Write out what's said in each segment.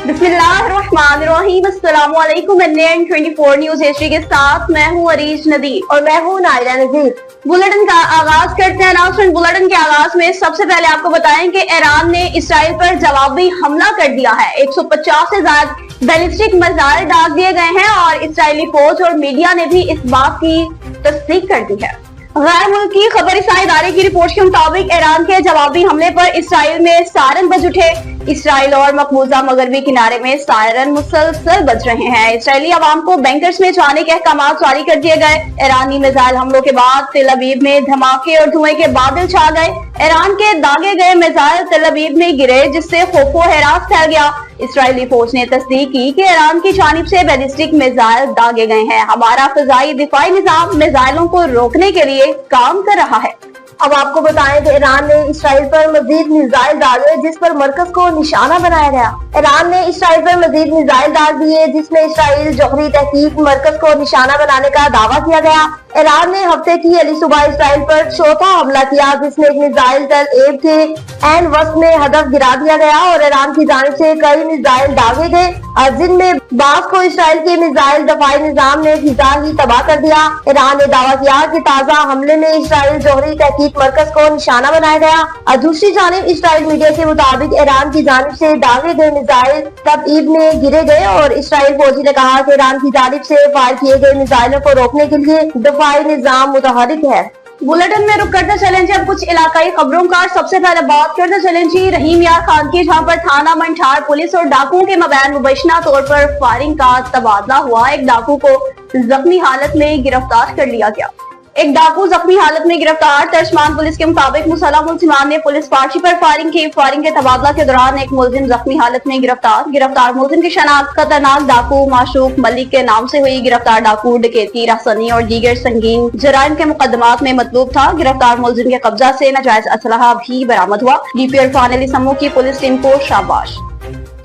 बिस्मिल्लाहिर्रहमानिर्रहीम, अस्सलामुअलैकुम। NN 24 news history के साथ मैं हूँ अरीज नदीर और मैं हूँ नायरा नजीर। बुलेटिन का आगाज करते हैं। अनाउंसमेंट बुलेटिन के आगाज में सबसे पहले आपको बताएं कि ईरान ने इसराइल पर जवाबी हमला कर दिया है। 150 से ज्यादा बैलिस्टिक मिसाइल दाग दिए गए हैं और इसराइली फौज और मीडिया ने भी इस बात की तस्दीक कर दी है। गैर मुल्की खबरसानी इदारे की रिपोर्ट के मुताबिक ईरान के जवाबी हमले पर इसराइल में सायरन बज उठे। इसराइल और मकबूजा मगरबी किनारे में सायरन मुसलसल बज रहे हैं। इसराइली अवाम को बैंकर्स में जाने के अहकामात जारी कर दिए गए। ईरानी मिसाइल हमलों के बाद तेल अवीव में धमाके और धुएं के बादल छा गए। ईरान के दागे गए मिसाइल तेल अवीव में गिरे, जिससे खौफो हरास फैल गया। इसराइली फौज ने तस्दीक की कि ईरान की जानिब से बैलिस्टिक मिसाइल दागे गए हैं। हमारा फिजाई दिफाई निजाम मिसाइलों को रोकने के लिए काम कर रहा है। अब आपको बताएं कि ईरान ने इसराइल पर मजीद मिसाइल दागे, जिस पर मरकज को निशाना बनाया गया। ईरान ने इसराइल पर मजीद मिसाइल दाग दिए, जिसमें इसराइल जौहरी तहकीक मरकज को निशाना बनाने का दावा किया गया। ईरान ने हफ्ते की अली सुबह इसराइल पर चौथा हमला किया, जिसमें एक मिसाइल तेल अवीव के एन वस्त में हदफ गिरा दिया गया और ईरान की जानिब से कई मिसाइल दागे गए, जिनमें बास को इसराइल के मिसाइल दफाई निजाम ने फिजा ही तबाह कर दिया। ईरान ने दावा किया कि ताजा हमले में इसराइल जौहरी तहकीक मरकज को निशाना बनाया गया और दूसरी जानिब इसराइल मीडिया के मुताबिक ईरान की जानिब से दागे गए मिसाइल तेल अवीव में गिरे गए और इसराइल फौजी ने कहा कि ईरान की जानिब से फायर किए गए मिसाइलों को रोकने के लिए दफाई निजाम मुतहरिक है। बुलेटिन में रुक करते चलें अब कुछ इलाकाई खबरों का। सबसे पहले बात करते चलें जी रहीम यार खान की, जहां पर थाना मंठार पुलिस और डाकुओं के मबैन मुबैशना तौर पर फायरिंग का तबादला हुआ। एक डाकू को जख्मी हालत में गिरफ्तार कर लिया गया। एक डाकू जख्मी हालत में गिरफ्तार। तर्जमान पुलिस के मुताबिक मुसल्लह मुल्जिमान ने पुलिस पार्टी पर फायरिंग की। फायरिंग के तबादला के दौरान एक मुल्जिम जख्मी हालत में गिरफ्तार मुल्जिम की शनाख्त खतरनाक डाकू माशूक मलिक के नाम से हुई। गिरफ्तार डाकू डकैती, राहसनी और दीगर संगीन जराइम के मुकदमात में मतलूब था। गिरफ्तार मुल्जिम के कब्जा से नाजायज असलहा भी बरामद हुआ। DP इरफान अली समूह की पुलिस टीम को शाबाश।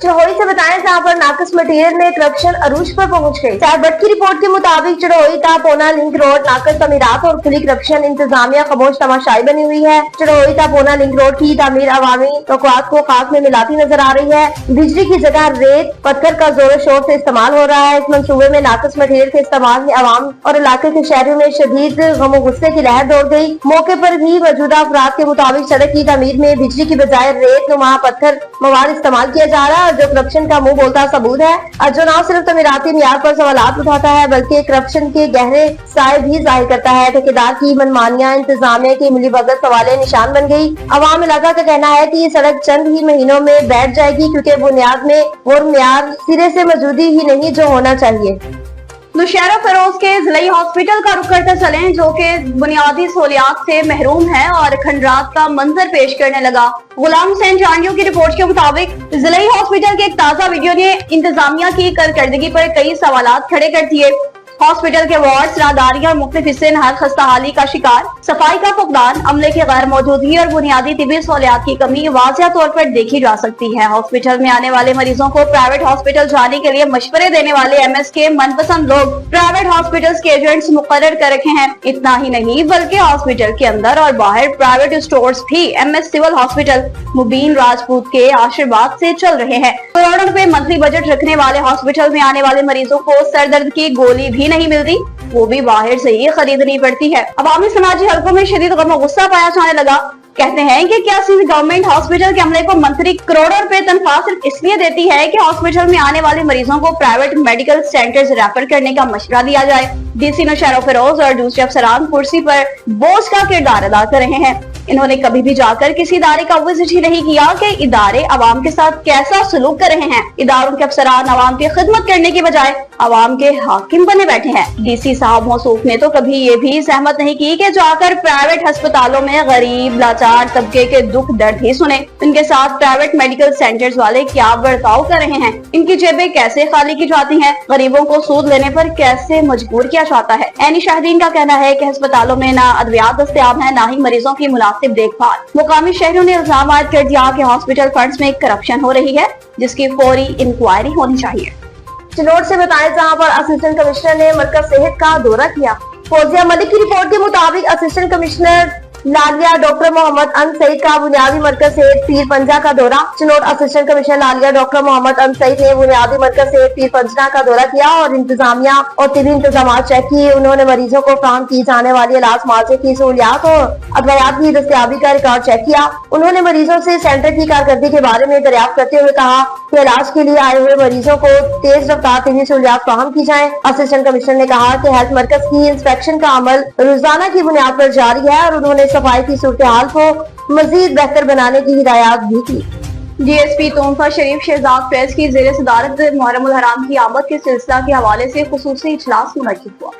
चढ़ोई से बताएं, जहां पर नाकस मटीरियल में करप्शन अरूज पर पहुंच गई। चारबट की रिपोर्ट के मुताबिक चढ़ोई ता पोना लिंक रोड नाकस तमीरात और खुली करप्शन इंतजामिया खामोश तमाशाई बनी हुई है। चढ़ोई ता पोना लिंक रोड की तामीर अवामी मौक़ात को खाक में मिलाती नजर आ रही है। बिजली की जगह रेत पत्थर का जोर शोर से इस्तेमाल हो रहा है। इस मंसूबे में नाकस मटीरियल के इस्तेमाल में अवाम और इलाके के शहरों में शदीद गम गुस्से की लहर दौड़ गई। मौके पर भी मौजूदा अफराद के मुताबिक सड़क की तामीर में बिजली की बजाय रेत नुमा पत्थर मवाद इस्तेमाल किया जा रहा है, जो करप्शन का मुंह बोलता सबूत है और जो न सिर्फ तमीराती मियार पर सवालात उठाता है बल्कि करप्शन के गहरे साए भी जाहिर करता है। ठेकेदार की मनमानियां इंतजामिया की मिलीभगत सवाले निशान बन गई। अवाम इलाका का कहना है कि ये सड़क चंद ही महीनों में बैठ जाएगी, क्योंकि बुनियाद में वो मियार सिरे से मौजूदी ही नहीं जो होना चाहिए। नौशहरा फिरोज के जिलाई हॉस्पिटल का रुख करते चलें, जो कि बुनियादी सहूलियात से महरूम है और खंडरात का मंजर पेश करने लगा। गुलाम हुसैन जानियों की रिपोर्ट के मुताबिक जिलाई हॉस्पिटल के एक ताजा वीडियो ने इंतजामिया की कारकर्दगी पर कई सवालात खड़े कर दिए। हॉस्पिटल के वार्ड, राहदारी और मुख्तलिफ हिस्से नहायत खस्ताहाली का शिकार, सफाई का फुकदान, अमले की गैर मौजूदगी और बुनियादी तिब्बी सहूलियात की कमी वाज़िह तौर पर देखी जा सकती है। हॉस्पिटल में आने वाले मरीजों को प्राइवेट हॉस्पिटल जाने के लिए मशवरे देने वाले MS के मनपसंद लोग प्राइवेट हॉस्पिटल के एजेंट्स मुकर्रर कर रखे हैं। इतना ही नहीं बल्कि हॉस्पिटल के अंदर और बाहर प्राइवेट स्टोर्स भी MS सिविल हॉस्पिटल मुबीन राजपूत के आशीर्वाद से चल रहे हैं। करोड़ों रुपए मंथली बजट रखने वाले हॉस्पिटल में आने वाले मरीजों को सरदर्द की गोली भी नहीं मिलती, वो भी बाहर से ही खरीदनी पड़ती है। अवामी समाजी हलकों में शदीद गम गुस्सा पाया जाने लगा। कहते हैं कि क्या सिर्फ गवर्नमेंट हॉस्पिटल के अमले को मंथली करोड़ों रुपए तनख्वाह सिर्फ इसलिए देती है कि हॉस्पिटल में आने वाले मरीजों को प्राइवेट मेडिकल सेंटर्स रेफर करने का मशवरा दिया जाए। DC नौशहरा फिरोज और दूसरे अफसरान कुर्सी पर बोझ का किरदार अदा कर रहे हैं। इन्होंने कभी भी जाकर किसी इदारे का विजिट ही नहीं किया कि इदारे अवाम के साथ कैसा सलूक कर रहे हैं। इदारों के अफसरान अवाम की खिदमत करने की बजाय अवाम के हाकिम बने बैठे हैं। DC साहब मौसूफ ने तो कभी ये भी सहमत नहीं की कि जाकर प्राइवेट अस्पतालों में गरीब लाचार तबके के दुख दर्द ही सुने। इनके साथ प्राइवेट मेडिकल सेंटर्स वाले क्या बर्ताव कर रहे हैं, इनकी जेबें कैसे खाली की जाती हैं, गरीबों को सूद लेने पर कैसे मजबूर किया जाता है। ऐनी शाहिदीन का कहना है कि अस्पतालों में ना अद्वियात दस्तयाब है, ना ही मरीजों की मुनासिब देखभाल। मुकामी शहरों ने इल्जाम आयद कर दिया कि हॉस्पिटल फंड्स में करप्शन हो रही है, जिसकी फौरी इंक्वायरी होनी चाहिए। चिनोट से बताएं, जहां पर असिस्टेंट कमिश्नर ने मरकज सेहत का दौरा किया। फौजिया मलिक की रिपोर्ट के मुताबिक असिस्टेंट कमिश्नर लालिया डॉक्टर मोहम्मद अन सईद का बुनियादी मरकज सेहत पीर पंजा का दौरा। चिनोट असिस्टेंट कमिश्नर लालिया डॉक्टर मोहम्मद अन सईद ने बुनियादी मरकज सेहत पीर पंजा का दौरा किया और इंतजामिया और तिबी इंतजाम चेक किए। उन्होंने मरीजों को फराहम की जाने वाली इलाज मुआवजे की सहूलियात और अदवियात की दस्तयाबी का रिकॉर्ड चेक किया। उन्होंने मरीजों से सेंटर की कारकर्दगी के बारे में दरियाफ्त करते हुए कहा कि इलाज के लिए आए हुए मरीजों को तेज रफ्तार तिबी सहूलियात फराहम की जाए। असिस्टेंट कमिश्नर ने कहा कि हेल्थ मरकज की इंस्पेक्शन का अमल रोजाना की बुनियाद पर जारी है और उन्होंने सफाई की सूरत हाल को मजीद बेहतर बनाने की हिदायत भी की। डीएसपी तोहफा शरीफ शहजाद प्रेस की ज़ेर सदारत मुहर्रम उल हराम की आमद के सिलसिला के हवाले से खुसूसी इजलास मुनक्किद हुआ।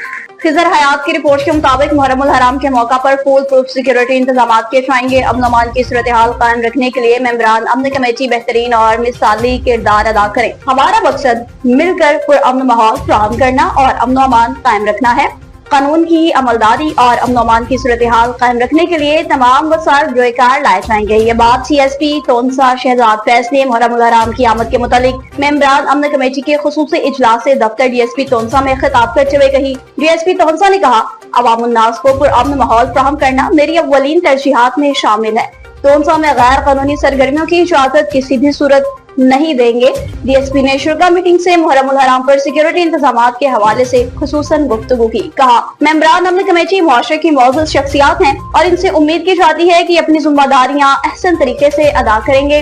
खिजर हयात की रिपोर्ट के मुताबिक मुहर्रम उल हराम के मौका पर फुल प्रूफ सिक्योरिटी इंतजाम किए जाएंगे। अमन अमान की सूरत हाल कायम रखने के लिए मेंबरान अमन कमेटी बेहतरीन और मिसाली किरदार अदा करें। हमारा मकसद मिलकर पुरअमन माहौल फराहम करना और अमन अमान कायम रखना है। कानून की अमलदारी और अमन अमान की सूरत हाल कायम रखने के लिए तमाम वसाइल रोएकार लाए जाएंगे। ये बात CSP तोनसा शहजाद फैज ने मुहर्रम उल हराम की आमद के मुतालिक मेंबरान अमन कमेटी के खुसूसी इजलास से दफ्तर DSP तोनसा में खिताब करते हुए कही। DSP तोनसा ने कहा, अवाम उन्नास को पुरअमन माहौल फराहम करना मेरी अव्वलीन तरजीहात में शामिल है। तोनसा में गैर कानूनी सरगर्मियों की इजाजत किसी भी सूरत नहीं देंगे। DSP ने शुरा मीटिंग से मुहर्रम उल हराम पर सिक्योरिटी इंतजामात के हवाले से खुसूसन गुफ्तगू की। कहा, मेंबरान अमन कमेटी मुआशरे की मौजूद शख्सियात हैं और इनसे उम्मीद की जाती है कि अपनी जिम्मेदारियां अहसन तरीके से अदा करेंगे।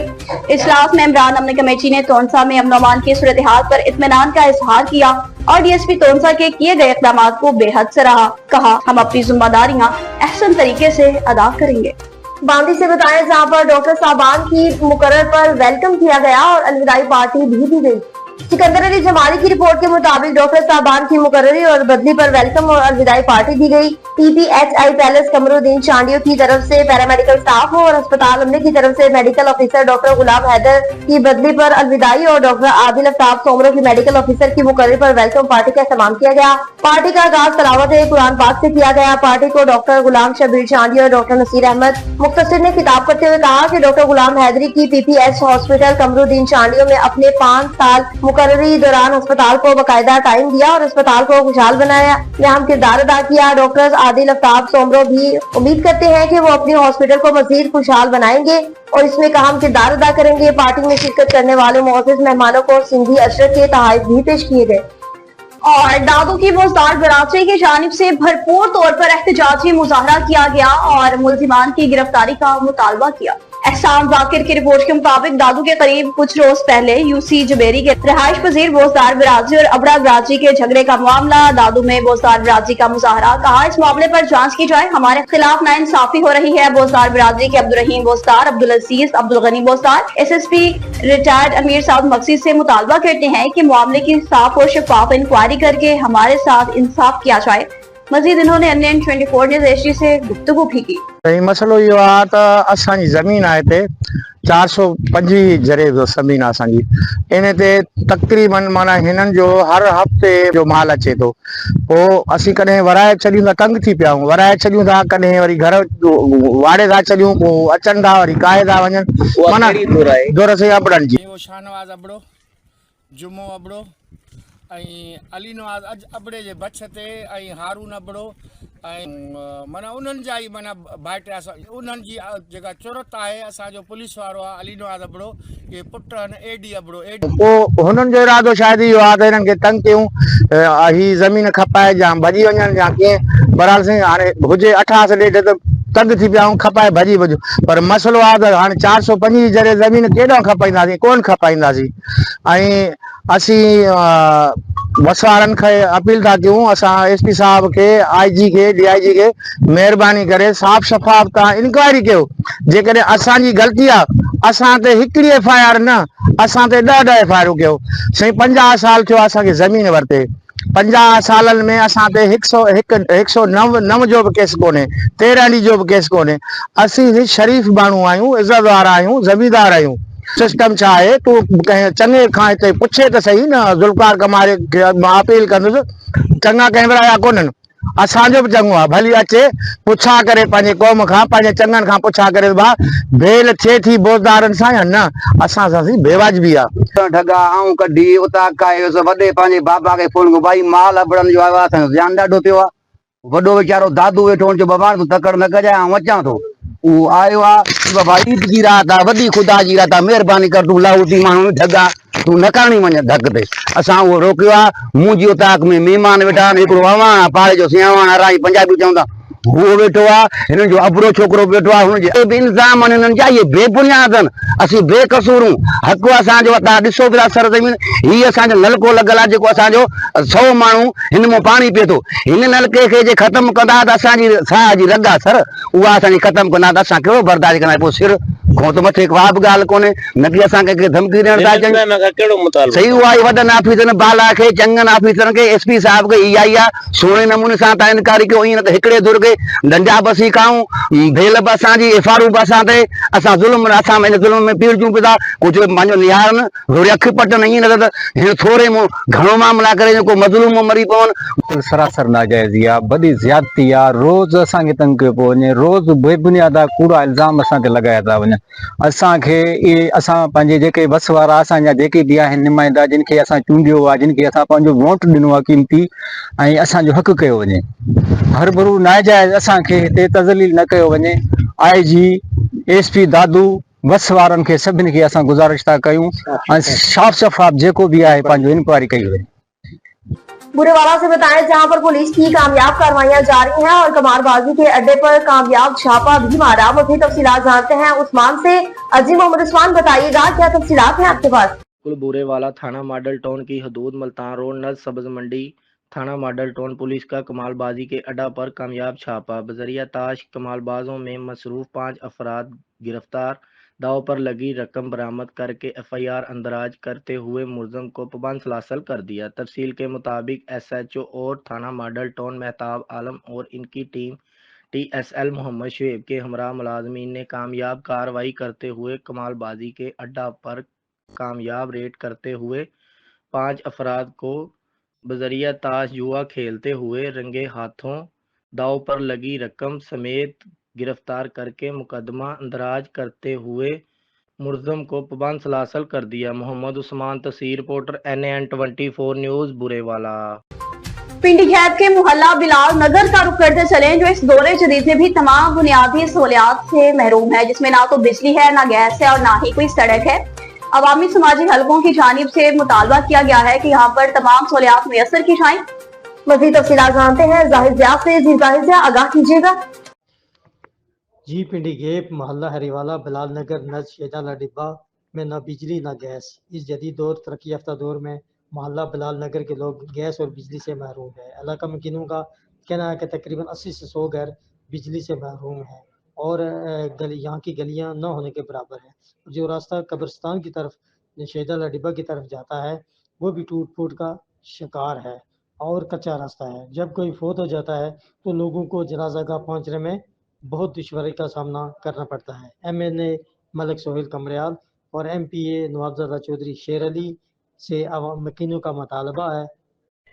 इजलास मेंबरान अमन कमेटी ने तोनसा में अमन अमान की सूरत हाल पर इत्मीनान का इजहार किया और DSP तोनसा के किए गए इक़दाम को बेहद सराहा। कहा, हम अपनी जिम्मेदारियां अहसन तरीके से अदा करेंगे। बांदी से बताएं, जहां पर डॉक्टर साहबान की मुकर्रर पर वेलकम किया गया और अलविदाई पार्टी भी दी गई। सिकंदर अली जमाली की रिपोर्ट के मुताबिक डॉक्टर साहबान की मुकर्ररी और बदली पर वेलकम और अलविदाई पार्टी दी गई। PPHI पैलेस कमरुद्दीन चांडियो की तरफ से पैरामेडिकल स्टाफ और अस्पताल अमले की तरफ से मेडिकल ऑफिसर डॉक्टर गुलाम हैदर की बदली पर अलविदाई और डॉक्टर आदिल अफ्ताब सोमरो की मेडिकल ऑफिसर की मुकर्ररी पर वेलकम पार्टी का इस्तेमाल किया गया। पार्टी का आगाज तलावत कुरान पाक से किया गया। पार्टी को डॉक्टर गुलाम शबीर चांडियो और डॉक्टर नसीर अहमद मुख्तसिर ने खिताब करते हुए कहा कि डॉक्टर गुलाम हैदरी की PPH हॉस्पिटल कमरुद्दीन चांडियो में अपने 5 साल मुकर्ररी दौरान अस्पताल को बाकायदा टाइम दिया और अस्पताल को खुशहाल बनाया, अहम किरदार अदा किया। डॉक्टर आदिल अफ्ताब सोमरो भी उम्मीद करते हैं कि वो अपनी हॉस्पिटल को मजीद खुशहाल बनाएंगे और इसमें अहम किरदार अदा करेंगे। पार्टी में शिरकत करने वाले मुअज़्ज़िज़ मेहमानों को सिंधी अशरफ के तोहफे भी पेश किए गए और दादू की बोजदार बरादरी की जानिब से भरपूर तौर पर एहतजाजी मुजाहरा किया गया और मुल्जिमान की गिरफ्तारी का मुतालबा किया। एहसान जाकिर की रिपोर्ट के मुताबिक दादू के करीब कुछ रोज पहले UC जुबेरी के रिहाइश पजीर बोजदार बरादरी और अबड़ा बरादरी के झगड़े का मामला। दादू में बोजदार बरादरी का मुजाहरा। कहा, इस मामले पर जांच की जाए, हमारे खिलाफ नाइंसाफी हो रही है। बोजदार बरादरी के अब्दुल रहीम बोजदार, अब्दुल अजीज, अब्दुल गनी बोजदार SSP रिटायर्ड अमीर साउद मकसीद से मुतालबा करते हैं कि मामले की साफ और शफाफ इंक्वायरी करके हमारे साथ इंसाफ किया जाए। मजीद इन्होंने NN 24 न्यूज़ एशिया से गुफ्तगू भी की। मसलो इहो आहे त असांजी ज़मीन आहे हिते 425 जरे जो ज़मीन आहे असांजी। इन ते तक़रीबन माना हिननि जो हर हफ़्ते जो माल अचे थो। पोइ असीं कॾहिं वराए छॾियूं था, तंग थी पिया आहियूं। वराए छॾियूं था, कॾहिं वरी घर वाड़े था छॾियूं, पोइ अचनि था वरी काहे था वञनि। माना दौर से अबड़नि जी शाहनवाज़ अबड़ो, जुमो अबड़ो, अली नवाज़ अबड़े जे बछ ते हारून अबड़ो माना उन्हनि जा ई माना भाइटिया उन्हनि जी जेका चुरत आहे। असांजो पुलिस वारो आहे अली नवाज़ अबड़ो, इहे पुट आहिनि AD अबड़ो। पोइ हुननि जो इरादो शायदि इहो आहे त हिननि खे तंग कयूं, ही ज़मीन खपाए या भॼी वञनि या कीअं। बहरहाल साईं हाणे हुजे 18 ॾेढ त तंग थी पिया आहियूं, खपाए भॼी वञो। पर मसइलो आहे त हाणे 425 जरे ज़मीन केॾां खपाईंदासीं, कोन खपाईंदासीं। ऐं असीं वसारनि खे अपील था कयूं, असां SP साहब खे, IG खे, DIG खे महिरबानी करे साफ़ शफ़ाफ़ तव्हां इंक्वायरी कयो। जेकॾहिं असांजी ग़लती आहे, असां ते हिकिड़ी FIR न, असां ते 10 FIR कयो। साईं 50 साल थियो असांखे ज़मीन वरिते। 50 सालनि में असां ते 109 जो बि केस कोन्हे, 13 ॾींहं जो बि केस कोन्हे। असीं शरीफ़ माण्हू आहियूं, इज़त वारा आहियूं, ज़मींदार आहियूं। सिस्टम छा आहे, तूं कंहिं चङे खां हिते पुछे त सही न। ज़ुल्फ़ार कमारे खे मां अपील कंदुसि, चङा कंहिं विराया कोन्हनि, असांजो बि चङो आहे। भली अचे पुछा करे पंहिंजे क़ौम खां, पंहिंजे चङनि खां पुछा करे भाउ भेल थिए थी बोजदारनि सां या न। असां सां बेवाजिबी आहे। ढगा आऊं कढी उतां कायोसि वॾे पंहिंजे बाबा खे फोन कयो, भाई माल अबड़नि जो आयो आहे, असांजो ध्यानु ॾाढो पियो आहे। वॾो वीचारो दादू वेठो जो बाबा तूं तकड़ न कजांइ आउं अचां थो। उहो आयो आहे बाबा ईद जी रात आहे, वॾी ख़ुदा जी रात आहे, महिरबानी कर तूं लाहौती माण्हू ढगा तूं न करणी वञ धक ते। असां उहो रोकियो आहे। मुंहिंजी उताक में महिमान वेठा आहिनि, हिकिड़ो अवाण आहे पाड़े जो सियावान राई पंजाबी चवंदा, उहो वेठो आहे, हिननि जो अबरो छोकिरो वेठो आहे, हुनजे बि इंतज़ाम आहिनि हिननि जा, इहे बेबुनियाद आहिनि, असीं बेकसूरूं, हक़ु असांजो। तव्हां ॾिसो पिया सरज़मीन, हीअ असांजो नलको लॻल आहे जेको असांजो 100 माण्हू हिन मां पाणी पीए थो। हिन नलके खे जे ख़तमु कंदा त असांजी साह जी रग आहे सर, उहा असांजी ख़तमु कंदा त असां कहिड़ो बर्दाश्त कंदा। पोइ सिर खो त मथे का बि ॻाल्हि कोन्हे, न की असां कंहिंखे धमकी ॾियण था चाहियूं। सही उहा ई वॾनि ऑफिसरनि बाला खे चङनि ऑफिसरनि खे एसपी साहिब खे इहा ई आहे सुहिणे नमूने सां तव्हां इनकारी कयो। ईअं न त हिकिड़े दुर खे डंडा बसी खाऊं, भेल बि असांजी एफआरू बि असां ते, असां ज़ुल्म असां हिन ज़ुल्म में पीड़िजूं पिया, कुझु पंहिंजो निहारनि थोरी अखि पटनि। ईअं न त हिन थोरे मूं घणो मामला करे जेको मज़लूम मरी पवनि। सरासर नाजाइज़ी आहे, वॾी ज़्यादती आहे, रोज़ असांखे तंग कयो पियो वञे, रोज़ बेबुनियाद कूड़ा इल्ज़ाम असां ते लॻाया था वञनि। असांखे इहे असां पंहिंजे जेके बस वारा असांजा जेके बि आहिनि नुमाइंदा, जिन खे असां चूंडियो आहे, जिन खे असां पंहिंजो वोट ॾिनो आहे क़ीमती, ऐं असांजो हक़ कयो वञे, हर भरू नाजाइज़ असांखे हिते तज़लील न कयो वञे। IG SP दादू बस वारनि खे सभिनी खे असां गुज़ारिश था कयूं ऐं साफ़ शफ़ाफ़ जेको बि आहे पंहिंजो इंक्वायरी कई वञे। बुरेवाला से बताएं जहां पर पुलिस की कामयाब कार्रवाइयां जारी हैं और कमालबाजी के अड्डे पर कामयाब छापा भी मारा। मज़ीद तफसीलात जानते हैं उस्मान से। अजी मोहम्मद उस्मान, बताइएगा क्या तफसीलात हैं आपके पास? बुरेवाला थाना मॉडल टाउन की हदूद मुल्तान रोड नज़ सब्ज मंडी थाना मॉडल टाउन पुलिस का कमालबाजी के अड्डा पर कामयाब छापा। बजरिया ताश कमालबाजों में मसरूफ 5 अफराद गिरफ्तार। दाव पर लगी रकम बरामद करके FIR अंदराज करते हुए मुलज़म को पाबंद सलासल कर दिया। तफसील के मुताबिक SHO और थाना मॉडल टाउन महताब आलम और इनकी टीम TSL मोहम्मद शुएब के हमरा मुलाजमीन ने कामयाब कार्रवाई करते हुए कमालबाजी के अड्डा पर कामयाब रेड करते हुए 5 अफराद को बजरिया ताश जुआ खेलते हुए रंगे हाथों दाव पर लगी रकम समेत गिरफ्तार करके मुकदमा अंदराज करते हुए मुलज़म को पाबंद सलासल कर दिया। मोहम्मद उस्मान, तस्वीर रिपोर्टर NAN 24 न्यूज़, बुरेवाला। पिंडी खैब के मोहल्ला बिलाल नगर का रुख करते चले, जो इस दौरे जदीद में भी तमाम बुनियादी सहूलियात से महरूम है, जिसमें ना तो बिजली है, ना गैस है और ना ही कोई सड़क है। अवामी समाजी हलकों की जानिब से मुतालबा किया गया है कि यहाँ पर तमाम सहूलियात मुयस्सर की जाएं। मज़ीद तफसीलात जानते हैं जाहिद ज़िया से। जी जाहिद ज़िया, आगाह कीजिएगा। जी, पिंडी गेप मोहल्ला हरीवाला बिलाल नगर नज शेजाला डिब्बा में ना बिजली ना गैस। इस जदीद दौर तरक्की याफ्ता दौर में मोहल्ला बिलाल नगर के लोग गैस और बिजली से महरूम है। इलाका मकीनों का कहना है कि तकरीबन 80 से 100 घर बिजली से महरूम है और यहाँ की गलियाँ न होने के बराबर है। जो रास्ता कब्रिस्तान की तरफ शेजाला डिब्बा की तरफ जाता है वो भी टूट फूट का शिकार है और कच्चा रास्ता है। जब कोई फोत हो जाता है तो लोगों को जनाजा गाह पहुँचने में बहुत दुश्वारी का सामना करना पड़ता है। MNA मलिक सोहेल कमरियाल और MPA नवाबजादा चौधरी शेर अली से मकीनों का मुतालबा है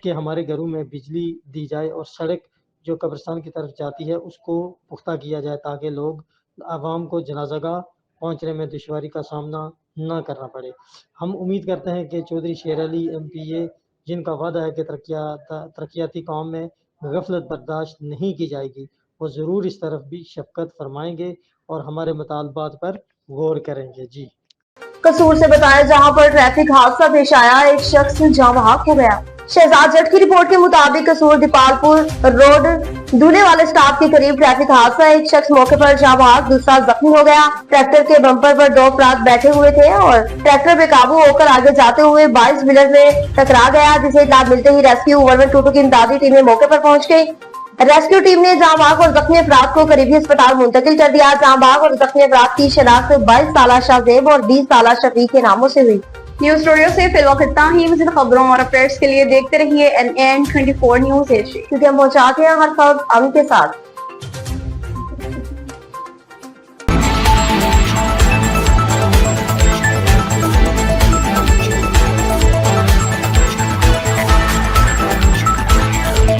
कि हमारे घरों में बिजली दी जाए और सड़क जो कब्रिस्तान की तरफ जाती है उसको पुख्ता किया जाए ताकि लोग आवाम को जनाज़ागाह पहुँचने में दुश्वारी का सामना न करना पड़े। हम उम्मीद करते हैं कि चौधरी शेर अली MPA जिनका वादा है कि तरक्याती काम में गफलत बर्दाश्त नहीं की जाएगी, वो ज़रूर इस तरफ भी शफकत फरमाएंगे और हमारे मुतालबात पर गौर करेंगे। जी, कसूर से बताएं जहां पर ट्रैफिक हादसा पेश आया, एक शख्स जाँ बहक हो गया। शहजाद जट की रिपोर्ट के मुताबिक कसूर दीपालपुर रोड दूल्हे वाले स्टॉप के करीब ट्रैफिक हादसा, एक शख्स मौके पर जाँ बहक, दूसरा जख्मी हो गया। ट्रैक्टर के बम्पर पर 2 अफराद बैठे हुए थे और ट्रैक्टर बेकाबू होकर आगे जाते हुए 22 व्हीलर में टकरा गया, जिसे इत्तला मिलते ही रेस्क्यू 112 की इमदादी टीमें मौके पर पहुंच गई। रेस्क्यू टीम ने जाँ बहक और जख्मी अफराद को करीबी अस्पताल मुंतकिल कर दिया। जाँ बहक और जख्मी अफराद की शनाख्त 22 साला शाहजेब और 20 साला शफीक के नामों से हुई। न्यूज स्टूडियो से फिलहाल इतना ही। मज़ीद खबरों और अपडेट्स के लिए देखते रहिए NAN 24 न्यूज़ एशिया, क्योंकि हम पहुंचाते हैं हर खबर आपके साथ।